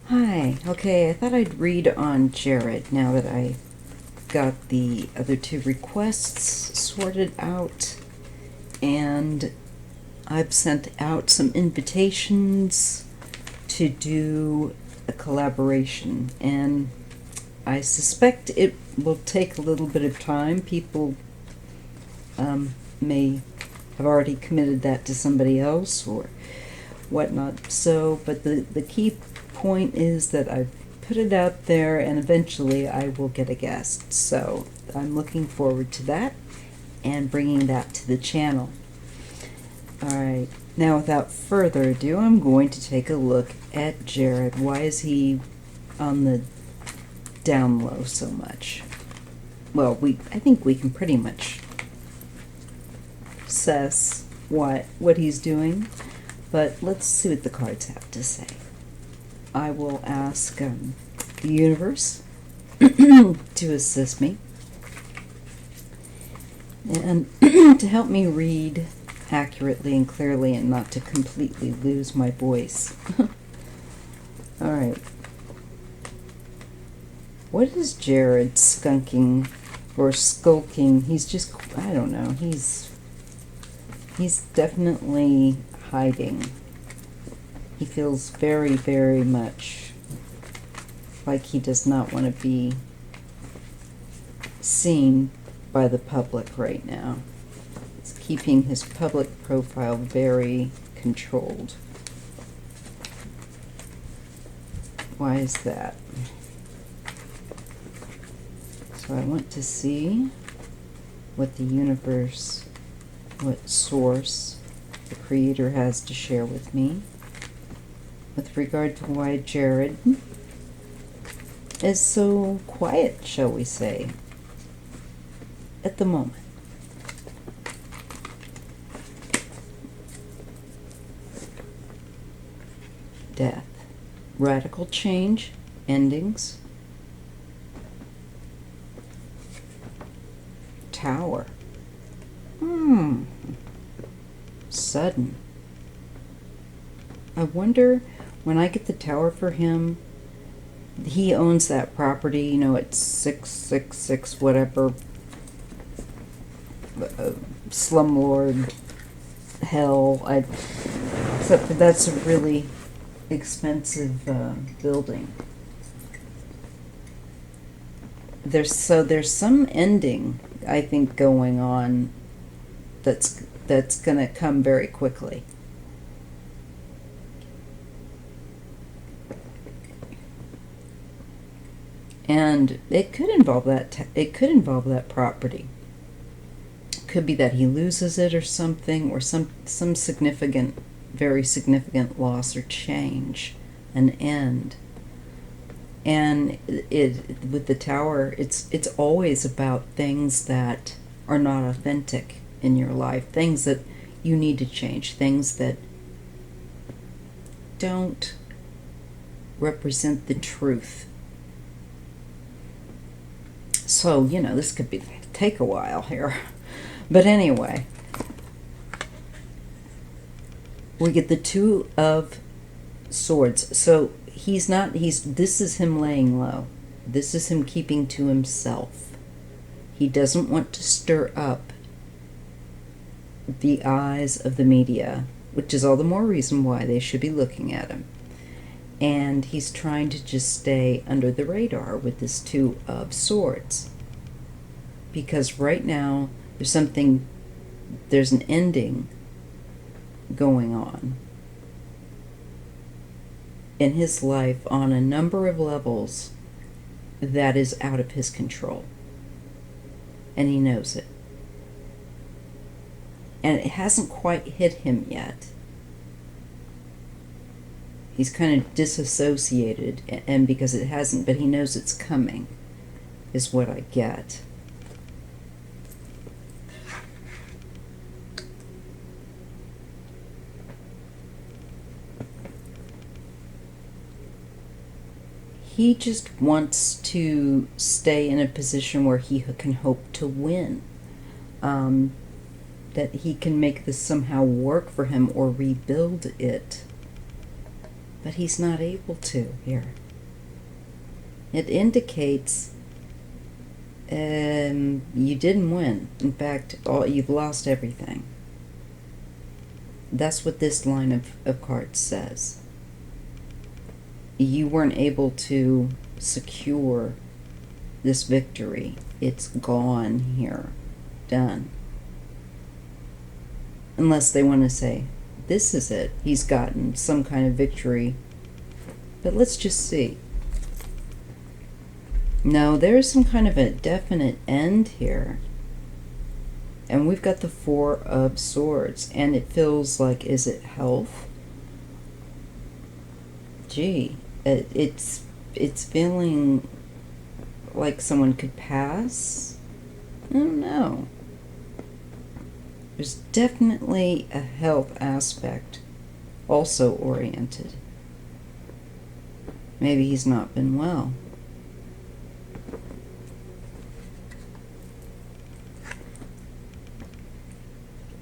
Hi. Okay, I thought I'd read on Jared now that I got the other two requests sorted out, and I've sent out some invitations to do a collaboration, and I suspect it will take a little bit of time. People may have already committed that to somebody else or whatnot. So, but the key point is that I've put it out there and eventually I will get a guest. So I'm looking forward to that and bringing that to the channel. Alright, now without further ado, I'm going to take a look at Jared. Why is he on the down low so much? Well, I think we can pretty much assess what he's doing, but let's see what the cards have to say. I will ask the universe to assist me and to help me read accurately and clearly and not to completely lose my voice. Alright. What is Jared skunking or skulking? He's just, I don't know, he's definitely hiding. He feels very, very much like he does not want to be seen by the public right now. He's keeping his public profile very controlled. Why is that? So I want to see what the universe, what source the Creator has to share with me with regard to why Jared is so quiet, shall we say, at the moment. Death, radical change, endings, Tower, sudden. I wonder, when I get the Tower for him, he owns that property, you know, it's 666 whatever, slumlord hell. Except for that's a really expensive building. There's some ending, I think, going on that's gonna come very quickly. And it could involve that property. It could be that he loses it or something, or some significant, very significant loss or change, an end. And with the Tower, it's always about things that are not authentic in your life, things that you need to change, things that don't represent the truth. So, you know, this could take a while here. But anyway, we get the Two of Swords. So this is him laying low. This is him keeping to himself. He doesn't want to stir up the eyes of the media, which is all the more reason why they should be looking at him. And he's trying to just stay under the radar with this Two of Swords. Because right now, there's an ending going on in his life on a number of levels that is out of his control. And he knows it. And it hasn't quite hit him yet. He's kind of disassociated, and because it hasn't, but he knows it's coming, is what I get. He just wants to stay in a position where he can hope to win. That he can make this somehow work for him or rebuild it. but he's not able to here. It indicates you didn't win. In fact, you've lost everything. That's what this line of cards says. You weren't able to secure this victory. It's gone here. Done. Unless they want to say, this is it. He's gotten some kind of victory. But let's just see. No, there's some kind of a definite end here. And we've got the Four of Swords. And it feels like, is it health? Gee, it's feeling like someone could pass. I don't know. There's definitely a health aspect also oriented. Maybe he's not been well.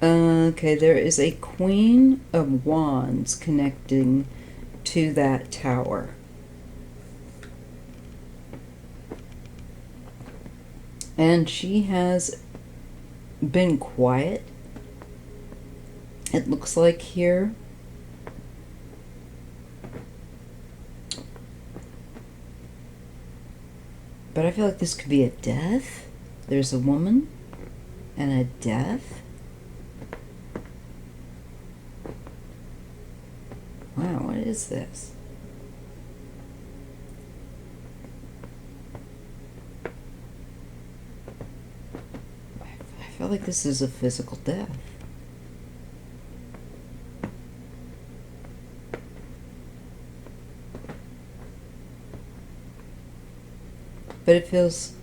Okay, there is a Queen of Wands connecting to that tower. And she has been quiet, it looks like here. But I feel like this could be a death. There's a woman and a death. Wow, what is this? I feel like this is a physical death. But it feels...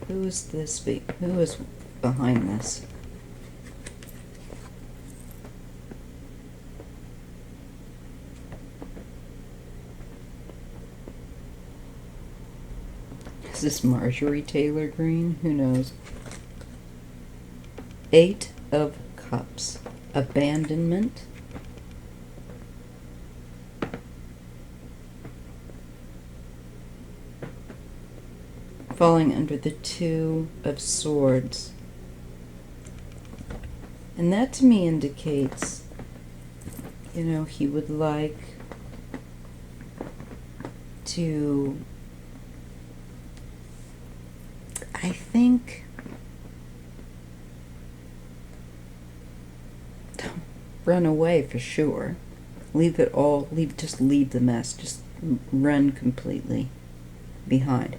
Who is this? Who is behind this? Is this Marjorie Taylor Greene? Who knows? Eight of Cups. Abandonment. Falling under the Two of Swords. And that to me indicates, you know, he would like to... I think run away for sure. Leave it all, just leave the mess. Just run completely behind.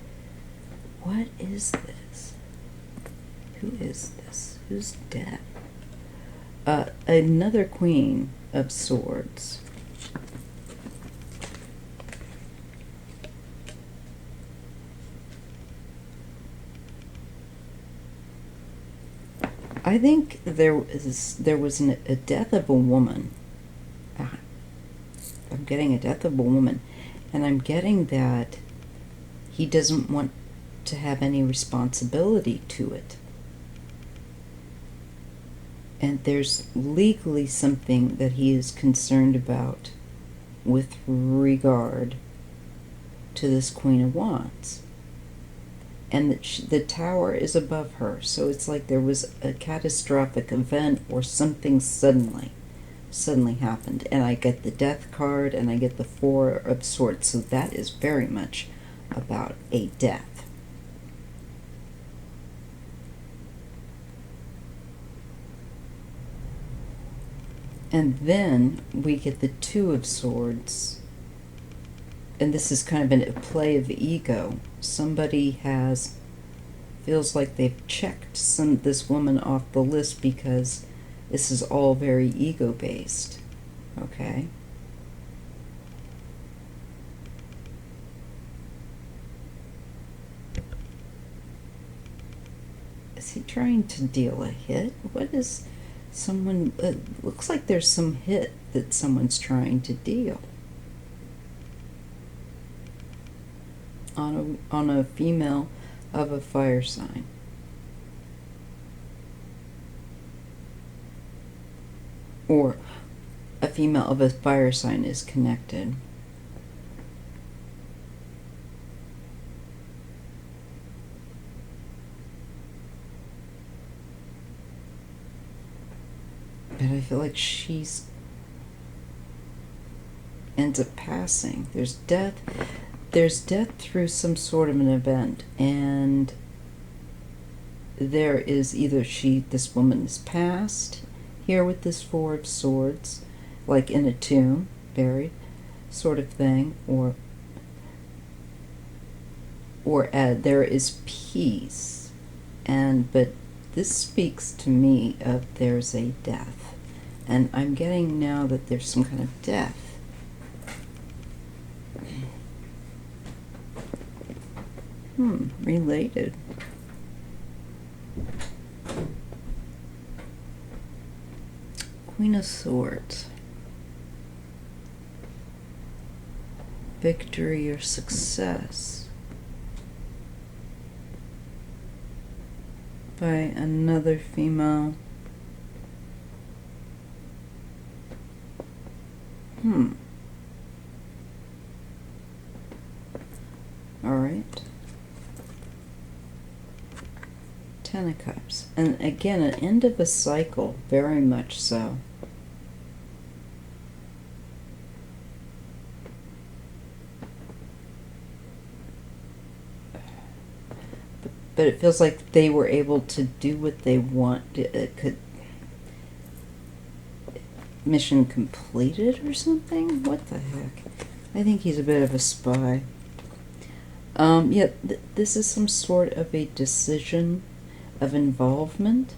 What is this? Who is this? Who's dead? Another Queen of Swords. I think there was a death of a woman. I'm getting a death of a woman, and I'm getting that he doesn't want to have any responsibility to it. And there's legally something that he is concerned about with regard to this Queen of Wands. And the tower is above her, so it's like there was a catastrophic event or something suddenly happened. And I get the Death card and I get the Four of Swords, so that is very much about a death. And then we get the Two of Swords. And this is kind of a play of ego. Somebody feels like they've checked this woman off the list because this is all very ego-based. Okay? Is he trying to deal a hit? What is someone... looks like there's some hit that someone's trying to deal. On a female of a fire sign. or a female of a fire sign is connected. But I feel like she's ends up passing. There's death through some sort of an event, and there is either this woman is passed here with this Four of Swords, like in a tomb, buried, sort of thing, or there is peace, but this speaks to me of there's a death, and I'm getting now that there's some kind of death. Related. Queen of Swords. Victory or success by another female. All right. Ten of Cups. And again, an end of a cycle, very much so. But it feels like they were able to do what they want. Mission completed or something? What the heck? I think he's a bit of a spy. This is some sort of a decision of involvement.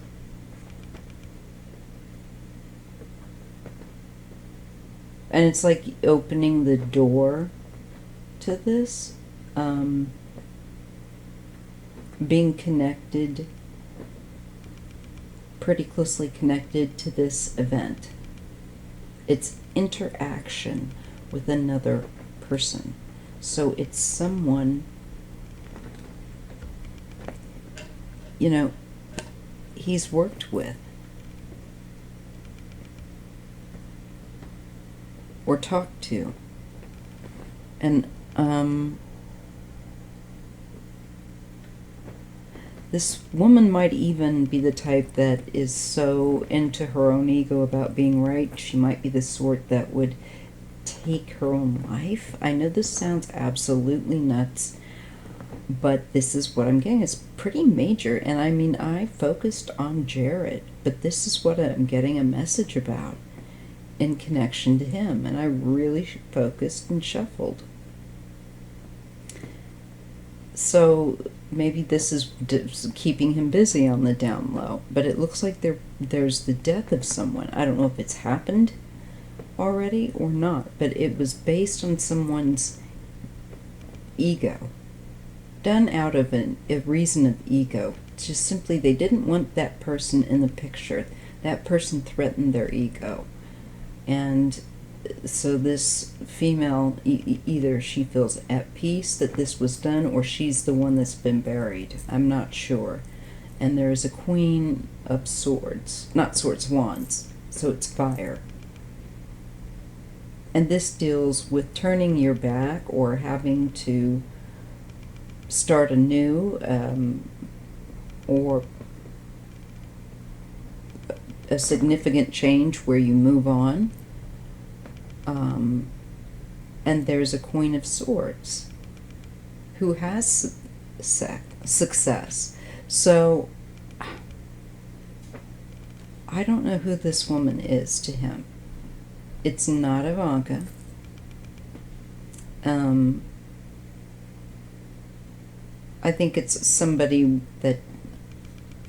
And it's like opening the door to this. Being connected, pretty closely connected to this event. It's interaction with another person. So it's someone, he's worked with or talked to. And this woman might even be the type that is so into her own ego about being right. She might be the sort that would take her own life. I know this sounds absolutely nuts, but this is what I'm getting. It's pretty major. And I mean, I focused on Jared, but this is what I'm getting a message about in connection to him. And I really focused and shuffled. So maybe this is keeping him busy on the down low, but it looks like there's the death of someone. I don't know if it's happened already or not, but it was based on someone's ego, done out of a reason of ego. It's just simply they didn't want that person in the picture. That person threatened their ego. And so this female, either she feels at peace that this was done, or she's the one that's been buried. I'm not sure. And there's a Queen of Swords. Not swords, wands. So it's fire. And this deals with turning your back or having to start anew, or a significant change where you move on. And there's a Queen of Swords who has success. So I don't know who this woman is to him. It's not Ivanka. I think it's somebody that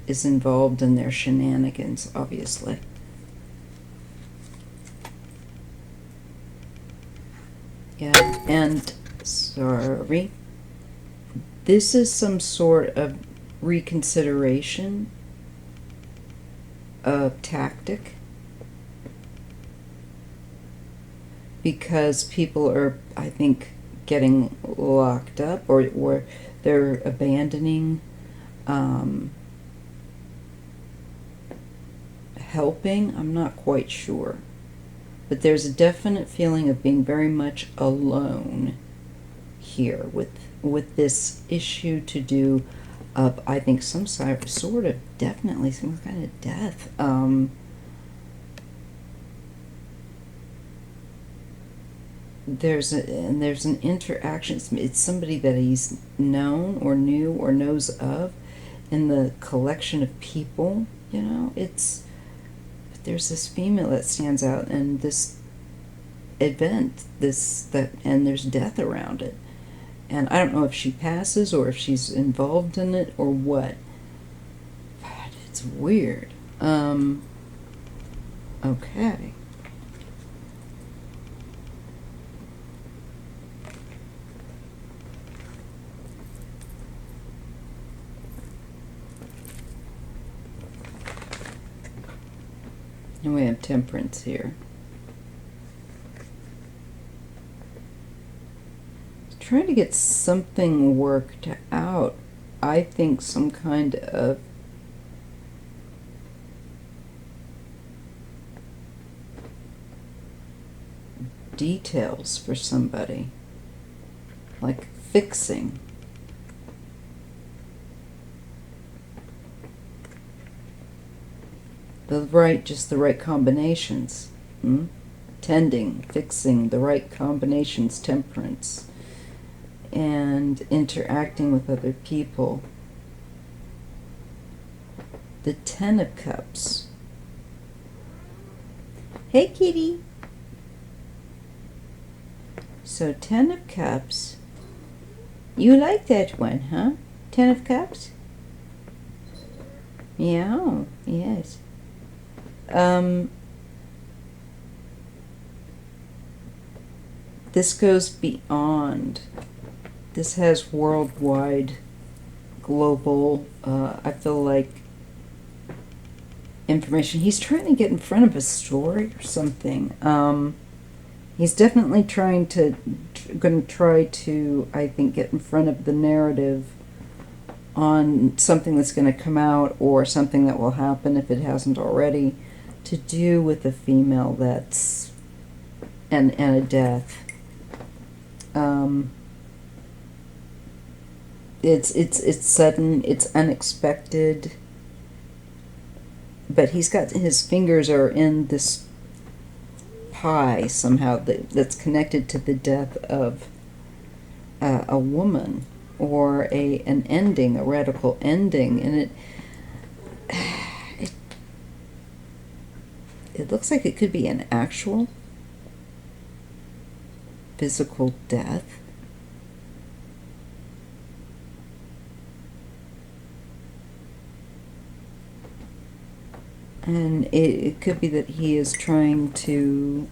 is involved in their shenanigans, obviously. Yeah, and sorry. This is some sort of reconsideration of tactic, because people are, I think, getting locked up, or they're abandoning helping, I'm not quite sure. But there's a definite feeling of being very much alone here with this issue to do of, I think, some sort of, definitely some kind of death. There's an interaction. It's somebody that he's known or knew or knows of in the collection of people. You know, there's this female that stands out, and this event, and there's death around it. And I don't know if she passes or if she's involved in it or what. But it's weird. Okay. And we have Temperance here. Trying to get something worked out. I think some kind of details for somebody, like fixing. Just the right combinations. Tending, fixing, the right combinations, Temperance. And interacting with other people. The Ten of Cups. Hey, kitty. So, Ten of Cups. You like that one, huh? Ten of Cups? Yeah, yes. This goes beyond. This has worldwide, global, I feel like, information. He's trying to get in front of a story or something. He's definitely going to try to, I think, get in front of the narrative on something that's going to come out or something that will happen if it hasn't already, to do with a female that's, and a death. It's sudden, it's unexpected, but he's got, his fingers are in this pie somehow that's connected to the death of a woman, or an ending, a radical ending, and it looks like it could be an actual physical death. And it could be that he is trying to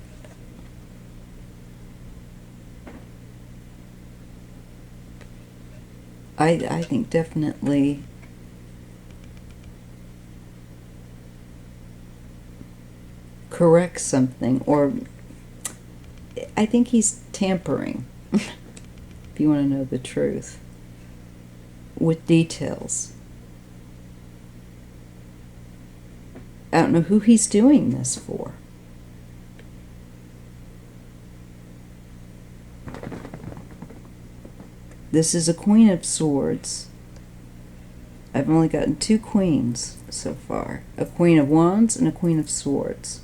I think definitely correct something, or I think he's tampering, if you want to know the truth, with details. I don't know who he's doing this for. This is a Queen of Swords. I've only gotten 2 queens so far. A Queen of Wands and a Queen of Swords.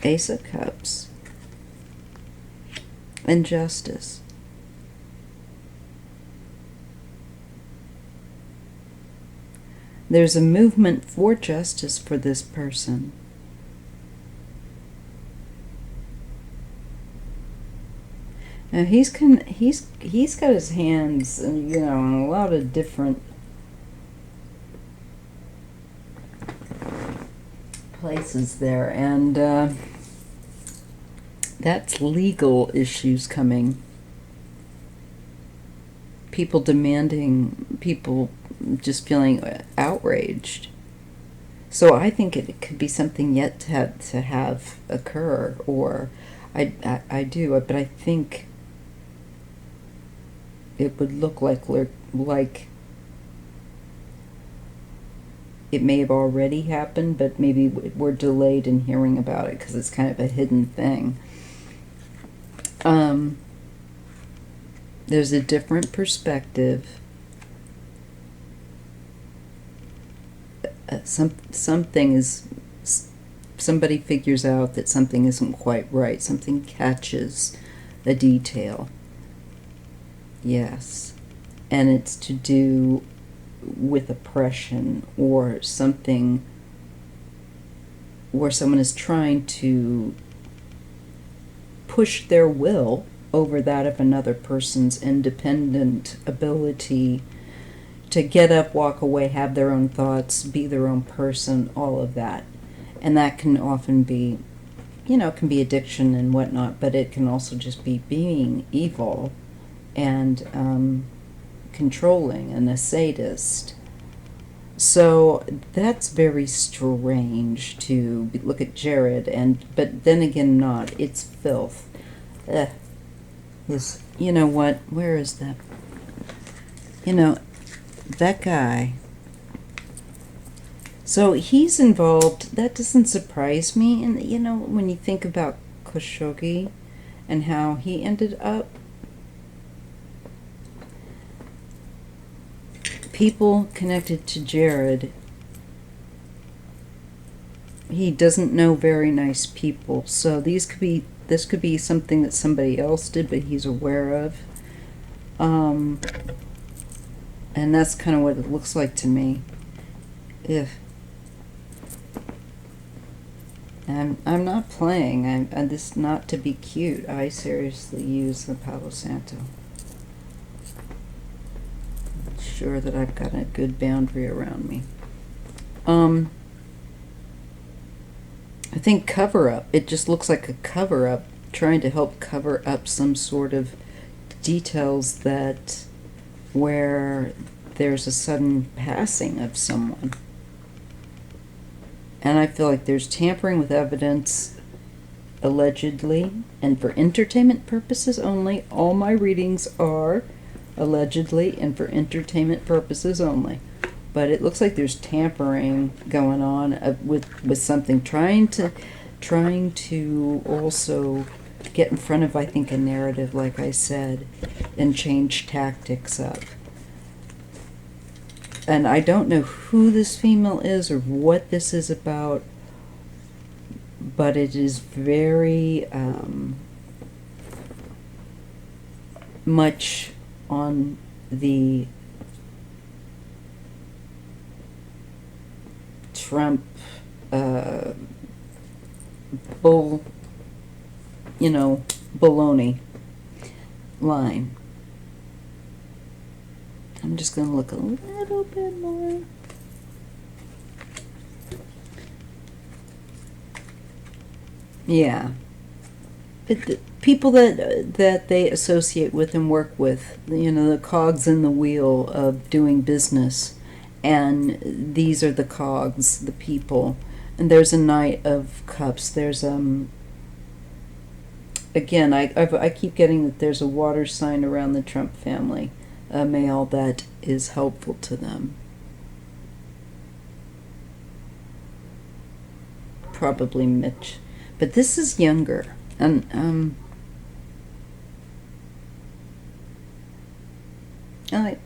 Ace of Cups. And Justice. There's a movement for justice for this person. Now he's got his hands, in a lot of different places there, and that's legal issues coming. People demanding, people just feeling outraged. So I think it could be something yet to have occur, or I do, but I think it would look like it may have already happened, but maybe we're delayed in hearing about it because it's kind of a hidden thing. There's a different perspective. Somebody figures out that something isn't quite right. Something catches a detail. Yes. And it's to do with oppression or something where someone is trying to push their will over that of another person's independent ability to get up, walk away, have their own thoughts, be their own person, all of that. And that can often be, it can be addiction and whatnot, but it can also just be being evil and controlling and a sadist. So that's very strange to look at Jared, but then again not. It's filth. You know what? Where is that? That guy. So he's involved. That doesn't surprise me. And when you think about Khashoggi and how he ended up, people connected to Jared, he doesn't know very nice people. So this could be something that somebody else did, but he's aware of. And that's kind of what it looks like to me. I'm not playing. I'm this not to be cute. I seriously use the Palo Santo. Sure that I've got a good boundary around me. I think cover up. It just looks like a cover up, trying to help cover up some sort of details that where there's a sudden passing of someone. And I feel like there's tampering with evidence, allegedly, and for entertainment purposes only. All my readings are allegedly and for entertainment purposes only. But it looks like there's tampering going on with something, trying to also get in front of, I think, a narrative, like I said, and change tactics up. And I don't know who this female is or what this is about, but it is very much on the Trump baloney line. I'm just going to look a little bit more. Yeah. But the people that they associate with and work with, the cogs in the wheel of doing business. And these are the cogs, the people. And there's a Knight of Cups. There's, again, I keep getting that there's a water sign around the Trump family. A male that is helpful to them. Probably Mitch. But this is younger. And,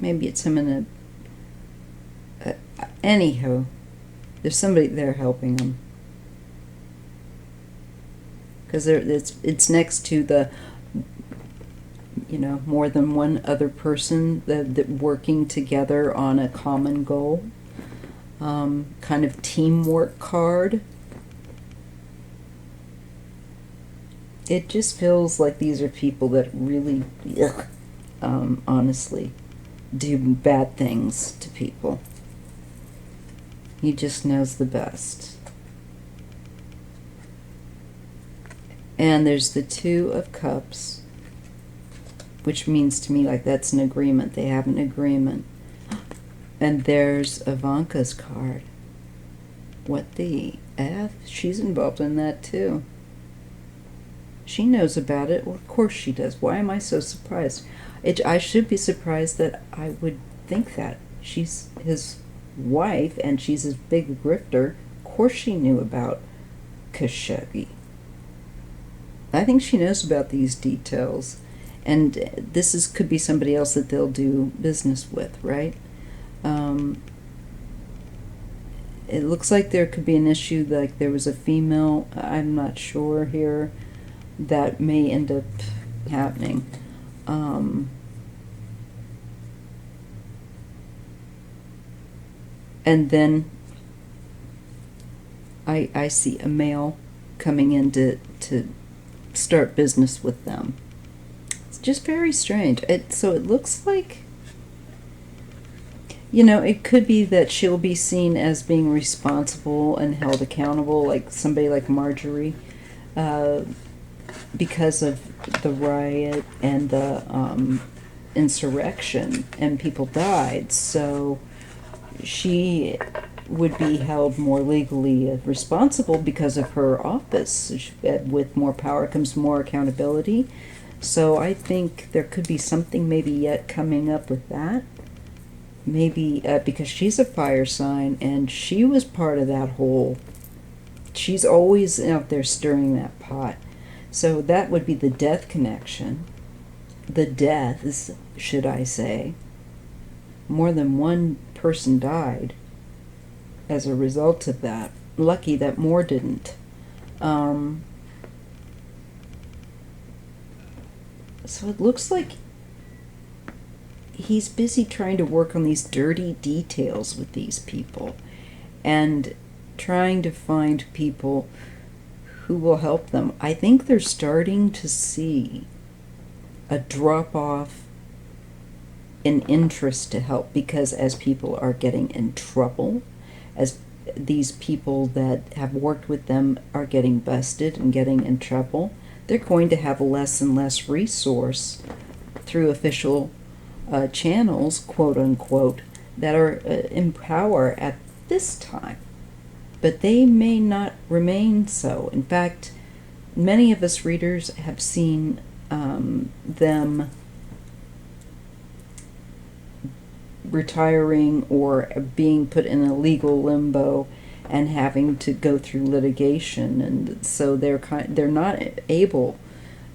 maybe it's him in a... anywho, there's somebody there helping him. Because it's next to the... more than one other person that working together on a common goal. Kind of teamwork card. It just feels like these are people that really, honestly, do bad things to people. He just knows the best. And there's the Two of Cups, which means to me like that's an agreement. They have an agreement. And there's Ivanka's card. What the F? She's involved in that too. She knows about it. Well, of course she does. Why am I so surprised? I should be surprised that I would think that. She's his wife, and she's his big grifter. Of course she knew about Khashoggi. I think she knows about these details. And this could be somebody else that they'll do business with, right? It looks like there could be an issue, like there was a female, I'm not sure here, that may end up happening. And then I see a male coming in to start business with them. It's just very strange. So it looks like, it could be that she'll be seen as being responsible and held accountable, like somebody like Marjorie, because of the riot and the insurrection, and people died. So she would be held more legally responsible because of her office. With more power comes more accountability. So I think there could be something maybe yet coming up with that. Maybe because she's a fire sign, and she was part of that whole... She's always out there stirring that pot. So that would be the death connection. The deaths, should I say. More than one person died as a result of that. Lucky that more didn't. So it looks like he's busy trying to work on these dirty details with these people and trying to find people who will help them. I think they're starting to see a drop-off in interest to help, because as people are getting in trouble, as these people that have worked with them are getting busted and getting in trouble, they're going to have less and less resource through official channels, quote unquote, that are in power at this time. But they may not remain so. In fact, many of us readers have seen them retiring or being put in a legal limbo and having to go through litigation, and so they're not able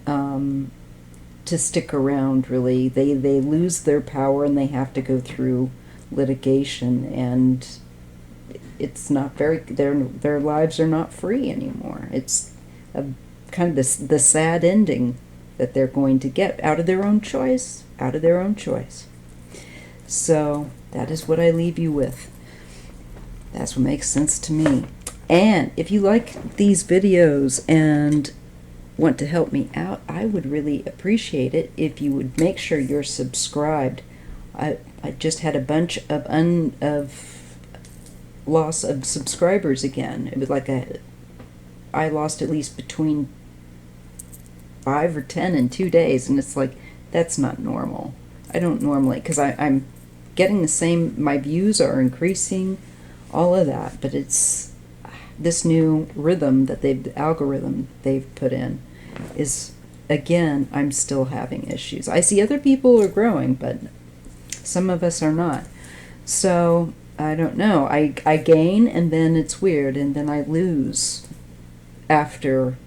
to stick around, really. They lose their power and they have to go through litigation, and it's not very, their lives are not free anymore. It's kind of the sad ending that they're going to get out of their own choice, So that is what I leave you with. That's what makes sense to me. And if you like these videos and want to help me out, I would really appreciate it if you would make sure you're subscribed. I just had a bunch of loss of subscribers again. It was like I lost at least between 5 or 10 in 2 days, and it's like, that's not normal. I don't normally, because I'm getting the same, my views are increasing, all of that, but it's this new rhythm that algorithm they've put in is, again, I'm still having issues. I see other people are growing, but some of us are not. So I don't know. I gain, and then it's weird, and then I lose after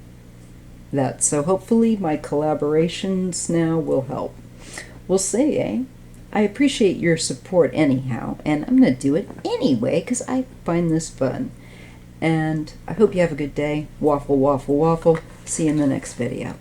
that. So hopefully my collaborations now will help. We'll see, eh? I appreciate your support anyhow, and I'm going to do it anyway because I find this fun. And I hope you have a good day. Waffle, waffle, waffle. See you in the next video.